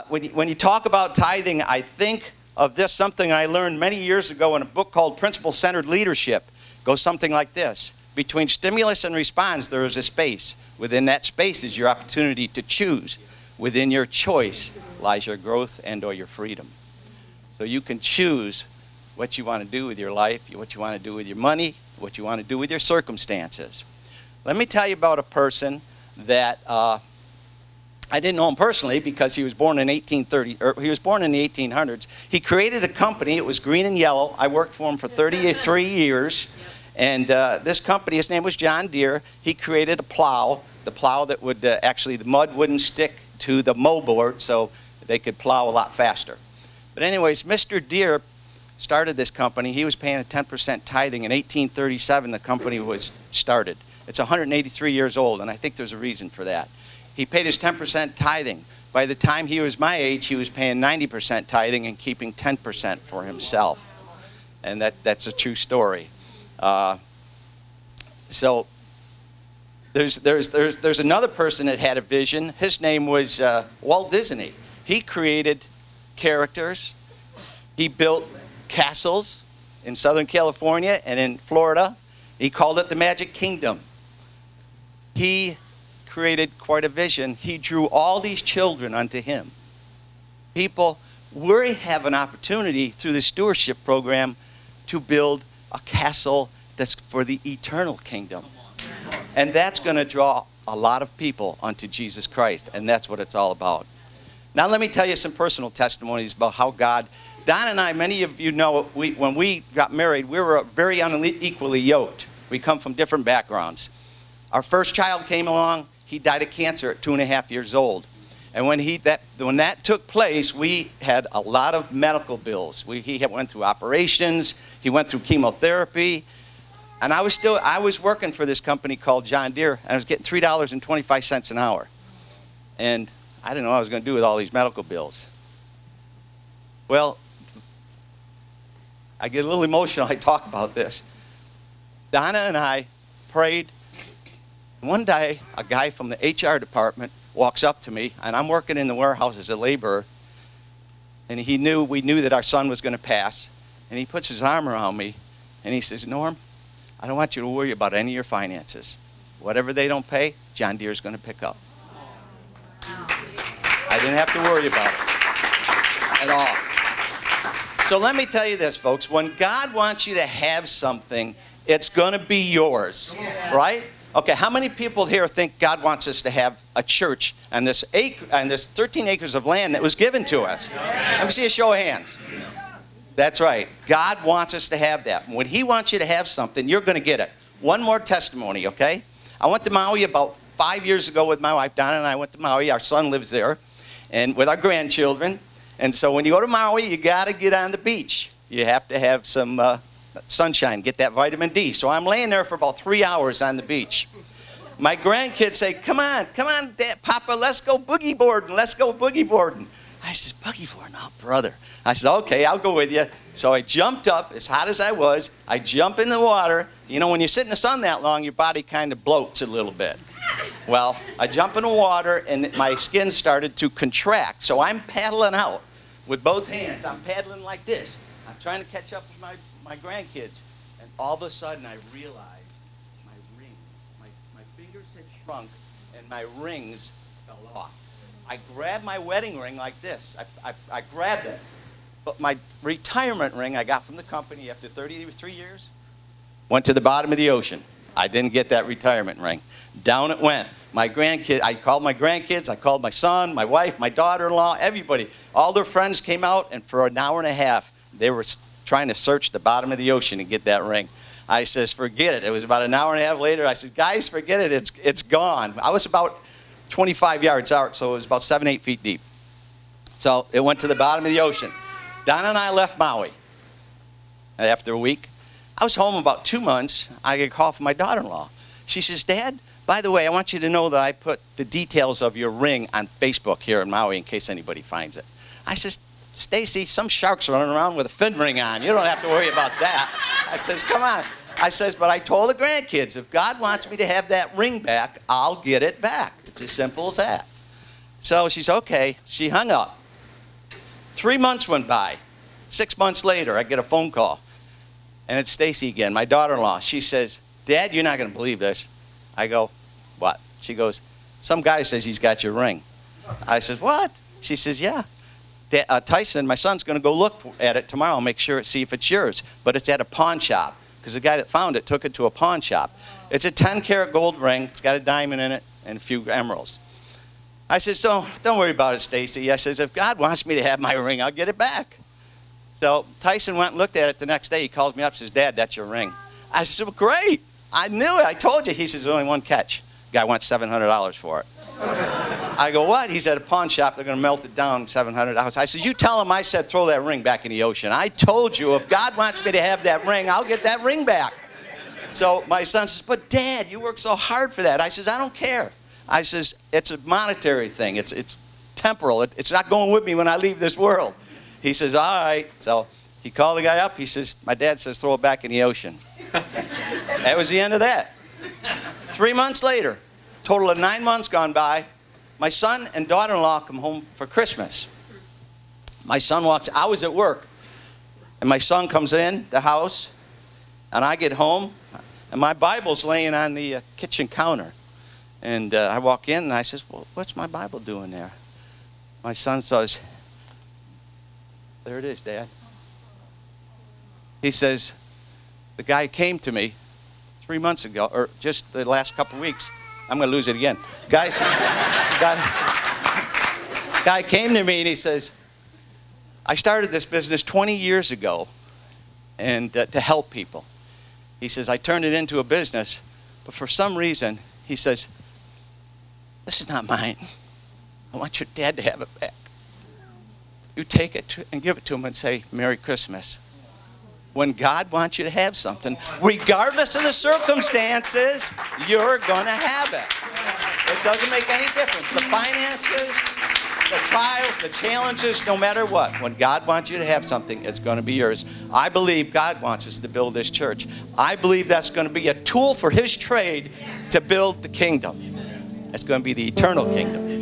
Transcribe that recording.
When you talk about tithing, I think of this, something I learned many years ago in a book called Principle-Centered Leadership. It goes something like this. Between stimulus and response, there is a space. Within that space is your opportunity to choose. Within your choice lies your growth and or your freedom. So you can choose what you want to do with your life, what you want to do with your money, what you want to do with your circumstances. Let me tell you about a person that I didn't know him personally because he was born in 1830. He was born in the 1800s. He created a company. It was green and yellow. I worked for him for 33 years. And this company, his name was John Deere. He created a plow, the plow that would actually, the mud wouldn't stick to the mow board, so they could plow a lot faster. But anyways, Mr. Deere started this company. He was paying a 10% tithing. In 1837, the company was started. It's 183 years old, and I think there's a reason for that. He paid his 10% tithing. By the time he was my age, he was paying 90% tithing and keeping 10% for himself. And that's a true story. So there's another person that had a vision. His name was Walt Disney. He created characters. He built castles in Southern California and in Florida. He called it the Magic Kingdom. He created quite a vision. He drew all these children unto him. People, we have an opportunity through the stewardship program to build a castle that's for the eternal kingdom. And that's going to draw a lot of people unto Jesus Christ, and that's what it's all about. Now let me tell you some personal testimonies about how God, Don and I, many of you know, when we got married, we were very unequally yoked. We come from different backgrounds. Our first child came along. He died of cancer at 2.5 years old. And when that took place, we had a lot of medical bills. He went through operations. He went through chemotherapy. And I was working for this company called John Deere, and I was getting $3.25 an hour. And I didn't know what I was going to do with all these medical bills. Well, I get a little emotional when I talk about this. Donna and I prayed. One day, a guy from the HR department walks up to me, and I'm working in the warehouse as a laborer, and we knew that our son was going to pass, and he puts his arm around me, and he says, Norm, I don't want you to worry about any of your finances. Whatever they don't pay, John Deere's going to pick up. I didn't have to worry about it at all. So let me tell you this, folks. When God wants you to have something, it's going to be yours, right? Okay, how many people here think God wants us to have a church on this 13 acres of land that was given to us? Let me see a show of hands. That's right. God wants us to have that. When He wants you to have something, you're going to get it. One more testimony, okay? I went to Maui about 5 years ago with my wife. Donna and I went to Maui. Our son lives there, and with our grandchildren. And so when you go to Maui, you got to get on the beach. You have to have some sunshine, get that vitamin D. So I'm laying there for about 3 hours on the beach. My grandkids say, come on, Dad, Papa, let's go boogie boarding. I says, boogie boarding? Oh, brother. I said, okay, I'll go with you. So I jumped up, as hot as I was. I jump in the water. You know, when you sit in the sun that long, your body kind of bloats a little bit. Well, I jump in the water, and my skin started to contract. So I'm paddling out with both hands. I'm paddling like this. I'm trying to catch up with my grandkids. And all of a sudden, I realized my rings, my fingers had shrunk, and my rings fell off. I grabbed my wedding ring like this. I grabbed it. But my retirement ring I got from the company after 33 years went to the bottom of the ocean. I didn't get that retirement ring. Down it went. I called my grandkids, I called my son, my wife, my daughter-in-law, everybody. All their friends came out, and for an hour and a half, they were trying to search the bottom of the ocean to get that ring. I says, forget it. It was about an hour and a half later. I said, guys, forget it. It's gone. I was about 25 yards out, so it was about 7-8 feet deep. So it went to the bottom of the ocean. Donna and I left Maui after a week. I was home about 2 months. I get a call from my daughter-in-law. She says, Dad, by the way, I want you to know that I put the details of your ring on Facebook here in Maui in case anybody finds it. I says, Stacy, some shark's running around with a fin ring on. You don't have to worry about that. I says, come on. I says, but I told the grandkids, if God wants me to have that ring back, I'll get it back. It's as simple as that. So she said, okay. She hung up. 3 months went by. 6 months later, I get a phone call. And it's Stacy again, my daughter-in-law. She says, Dad, you're not going to believe this. I go, what? She goes, some guy says he's got your ring. I says, what? She says, yeah. Tyson, my son's going to go look at it tomorrow and make sure, see if it's yours. But it's at a pawn shop because the guy that found it took it to a pawn shop. It's a 10-karat gold ring. It's got a diamond in it and a few emeralds. I said, so don't worry about it, Stacy. I says, if God wants me to have my ring, I'll get it back. So Tyson went and looked at it the next day. He calls me up and says, Dad, that's your ring. I said, well, great. I knew it. I told you. He says, there's only one catch. The guy wants $700 for it. I go, what? He's at a pawn shop. They're going to melt it down, $700. I said, you tell him I said throw that ring back in the ocean. I told you if God wants me to have that ring, I'll get that ring back. So my son says, but Dad, you worked so hard for that. I says, I don't care. I says, it's a monetary thing. It's temporal. It's not going with me when I leave this world. He says, all right. So he called the guy up. He says, my dad says throw it back in the ocean. That was the end of that. 3 months later, total of 9 months gone by, my son and daughter-in-law come home for Christmas. My son walks, I was at work, and my son comes in the house, and I get home, and my Bible's laying on the kitchen counter. And I walk in, and I says, well, what's my Bible doing there? My son says, there it is, Dad. He says, the guy came to me 3 months ago, or just the last couple of weeks. I'm going to lose it again. Guy came to me and he says, I started this business 20 years ago and to help people. He says, I turned it into a business, but for some reason, he says, this is not mine. I want your dad to have it back. You take it and give it to him and say, Merry Christmas. When God wants you to have something, regardless of the circumstances, you're going to have it. It doesn't make any difference. The finances, the trials, the challenges, no matter what. When God wants you to have something, it's going to be yours. I believe God wants us to build this church. I believe that's going to be a tool for His trade to build the kingdom. It's going to be the eternal kingdom.